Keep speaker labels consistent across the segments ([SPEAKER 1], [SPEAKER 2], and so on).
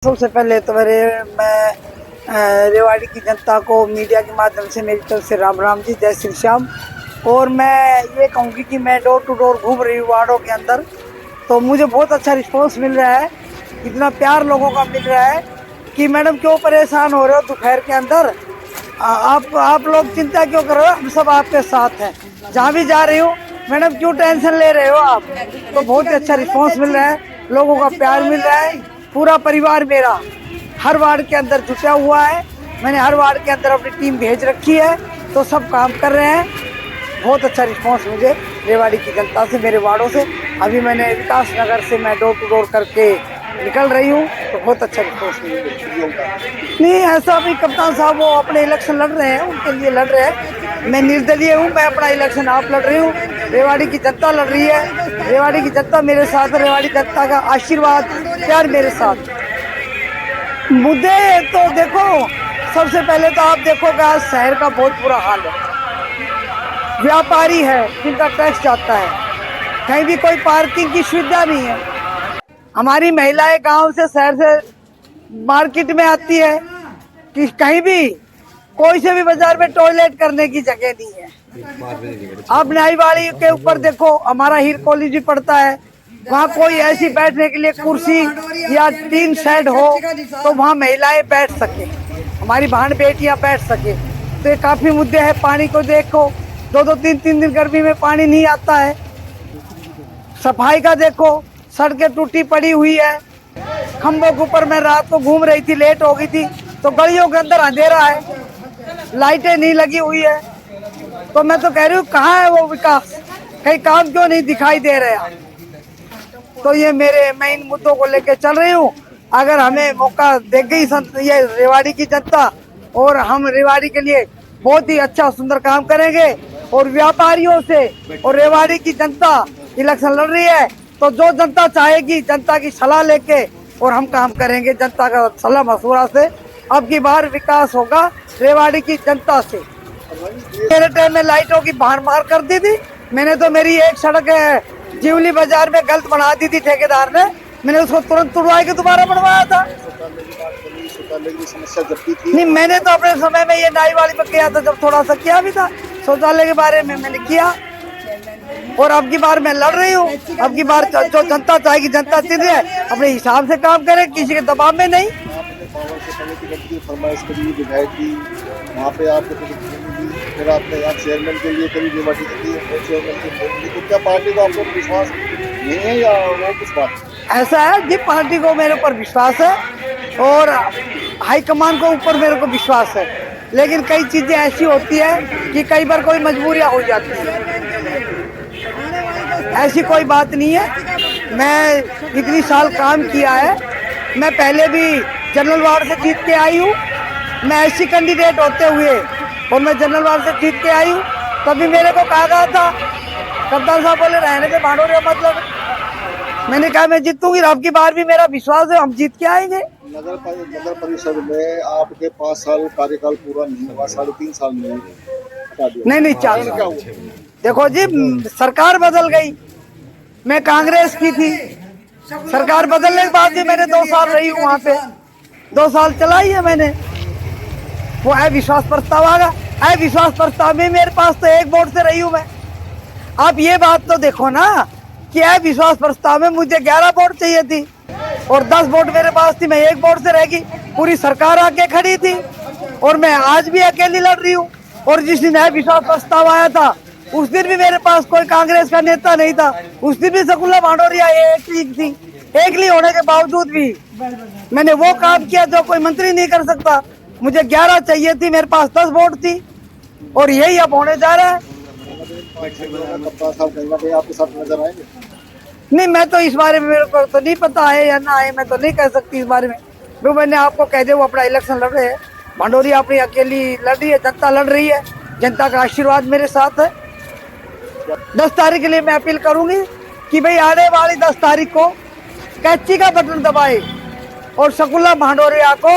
[SPEAKER 1] सबसे पहले तो मैं रेवाड़ी की जनता को मीडिया के माध्यम से मेरी तरफ से राम राम जी, जय श्री श्याम। और मैं ये कहूँगी कि मैं डोर टू डोर घूम रही हूँ वार्डों के अंदर, तो मुझे बहुत अच्छा रिस्पांस मिल रहा है। इतना प्यार लोगों का मिल रहा है कि मैडम क्यों परेशान हो रहे हो दोपहर के अंदर, आप लोग चिंता क्यों कर रहे हो, हम सब आपके साथ हैं। जहाँ भी जा रही हूँ मैडम क्यों टेंशन ले रहे हो आप। तो बहुत ही अच्छा रिस्पांस मिल रहा है, लोगों का प्यार मिल रहा है। पूरा परिवार मेरा हर वार्ड के अंदर जुटा हुआ है। मैंने हर वार्ड के अंदर अपनी टीम भेज रखी है, तो सब काम कर रहे हैं। बहुत अच्छा रिस्पांस मुझे रेवाड़ी की जनता से, मेरे वार्डों से। अभी मैंने विकास नगर से मैं डोर टू डोर करके निकल रही हूँ, तो बहुत अच्छा रिस्पांस मिल रहा है। नहीं ऐसा अभी कप्तान साहब वो अपने इलेक्शन लड़ रहे हैं, उनके लिए लड़ रहे हैं। मैं निर्दलीय हूँ, मैं अपना इलेक्शन आप लड़ रही हूँ, रेवाड़ी की जनता लड़ रही है। रेवाड़ी की जनता मेरे साथ है, रेवाड़ी जनता का आशीर्वाद प्यार मेरे साथ। मुद्दे तो देखो, सबसे पहले तो आप देखोगे आज शहर का बहुत बुरा हाल है। व्यापारी है जिनका टैक्स जाता है, कहीं भी कोई पार्किंग की सुविधा नहीं है। हमारी महिलाएं गांव से शहर से मार्केट में आती है कि कहीं भी कोई से भी बाजार में टॉयलेट करने की जगह नहीं है। आप न्यायवाड़ी के ऊपर देखो, हमारा हीर कॉलेज भी पड़ता है, वहाँ कोई ऐसी बैठने के लिए कुर्सी या टीन शेड हो तो वहाँ महिलाएं बैठ सके, हमारी बहन बेटियां बैठ सके। तो ये काफी मुद्दे हैं। पानी को देखो, 2-2 3-3 दिन गर्मी में पानी नहीं आता है। सफाई का देखो, सड़कें टूटी पड़ी हुई है। खंभों के ऊपर मैं रात को घूम रही थी, लेट हो गई थी, तो गलियों के अंदर अंधेरा है, लाइटें नहीं लगी हुई है। तो मैं तो कह रही हूँ कहाँ है वो विकास, कहीं काम क्यों नहीं दिखाई दे रहा। तो ये मैं इन मुद्दों को लेकर चल रही हूँ। अगर हमें मौका दे गई ये रेवाड़ी की जनता, और हम रेवाड़ी के लिए बहुत ही अच्छा सुंदर काम करेंगे। और व्यापारियों से और रेवाड़ी की जनता इलेक्शन लड़ रही है, तो जो जनता चाहेगी, जनता की सलाह लेके और हम काम करेंगे जनता का सलाह मशवरा से। अब की बार विकास होगा रेवाड़ी की जनता से। मेरे टाइम में लाइटों की मार कर दी थी मैंने, तो मेरी एक सड़क है जीवली बाजार में गलत बना दी थी ठेकेदार ने, मैंने उसको तुरंत तुड़वा के दोबारा बनवाया था।
[SPEAKER 2] समस्या जब भी थी
[SPEAKER 1] नहीं, मैंने तो अपने समय में ये नाई वाली पर किया था, जब थोड़ा सा किया भी था शौचालय के बारे में मैंने किया। और अब की बार मैं लड़ रही हूँ। अब की बार जो जनता चाहेगी, जनता चुन रही है, अपने हिसाब से काम करे, किसी के दबाव में नहीं।
[SPEAKER 2] फरमाइश करी विधायक की, वहाँ पे आपको फिर आपने यहाँ चेयरमैन के लिए करी रेवाड़ी की, तो क्या पार्टी को आपको विश्वास नहीं है या वो कुछ बात?
[SPEAKER 1] ऐसा है जी, पार्टी को मेरे ऊपर विश्वास है और हाईकमान को ऊपर मेरे को विश्वास है, लेकिन कई चीजें ऐसी होती है कि कई बार कोई मजबूरियां हो जाती है। ऐसी कोई बात नहीं है। मैं इतनी साल काम किया है, मैं पहले भी जनरल वार्ड से जीत के आई हूँ। मैं ऐसी कैंडिडेट होते हुए और मैं जनरल वार्ड से जीत के आई हूँ, तभी मेरे को कहा गया था, कप्तान साहब बोले रहने से भाड़ोरे मतलब। मैंने कहा मैं जीतूंगी, अब की बार भी मेरा विश्वास है हम जीत के आएंगे।
[SPEAKER 2] नगर परिषद में आपके 5 साल कार्यकाल पूरा नहीं हुआ, 3.5 साल में हटा दिया।
[SPEAKER 1] नहीं 4 साल। देखो जी, सरकार बदल गई, मैं कांग्रेस की थी, सरकार बदलने के बाद भी मैंने 2 साल रही हूँ वहाँ पे, 2 साल चलाई है मैंने। वो अविश्वास प्रस्ताव आ गया, अविश्वास प्रस्ताव में मेरे पास तो 1 वोट से रही हूँ मैं। आप ये बात तो देखो ना कि अविश्वास प्रस्ताव में मुझे 11 वोट चाहिए थी और 10 वोट मेरे पास थी, मैं 1 वोट से रहेगी। पूरी सरकार आके खड़ी थी और मैं आज भी अकेली लड़ रही हूँ। और जिस दिन अविश्वास प्रस्ताव आया था उस दिन भी मेरे पास कोई कांग्रेस का नेता नहीं था, उस दिन भी शकुला भांडोरिया एकली थी। एकली होने के बावजूद भी मैंने वो काम किया जो कोई मंत्री नहीं कर सकता। मुझे 11 चाहिए थी, मेरे पास 10 वोट थी, और यही अब होने जा रहा है।
[SPEAKER 2] कप्तान साहब कहीं ना कहीं आपके साथ नजर आएंगे?
[SPEAKER 1] नहीं, मैं तो इस बारे में, मेरे को तो नहीं पता है या ना है, मैं तो नहीं कह सकती इस बारे में। वो मैंने आपको कह दिया, वो अपना इलेक्शन लड़ रहे हैं, भांडोरिया अपनी अकेली लड़ रही है, जनता लड़ रही है, जनता का आशीर्वाद मेरे साथ है। 10 तारीख के लिए मैं अपील करूंगी कि भाई आने वाली 10 तारीख को कैची का बटन दबाए और शकुला भांडोरिया को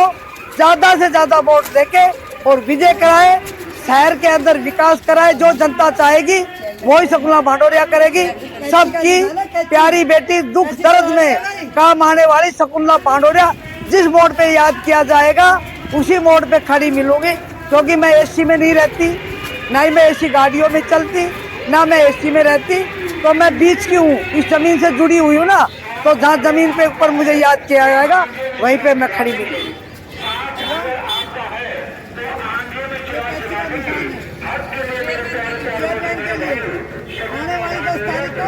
[SPEAKER 1] ज्यादा से ज्यादा वोट देके और विजय कराए, शहर के अंदर विकास कराए। जो जनता चाहेगी वही शकुला भांडोरिया करेगी। सबकी प्यारी बेटी दुख दर्द में काम आने वाली शकुला भांडोरिया जिस मोड़ पे याद किया जाएगा उसी मोड़ पे खड़ी मिलूंगी, क्योंकि मैं एसी में नहीं रहती, ना ही मैं एसी गाड़ियों में चलती, ना मैं एसी में रहती। तो मैं बीच की हूँ, इस जमीन से जुड़ी हुई हूँ ना, तो जहाँ जमीन पे ऊपर मुझे याद किया जाएगा वहीं पे मैं खड़ी मिलूंगी। आने वाली 10 तारीख को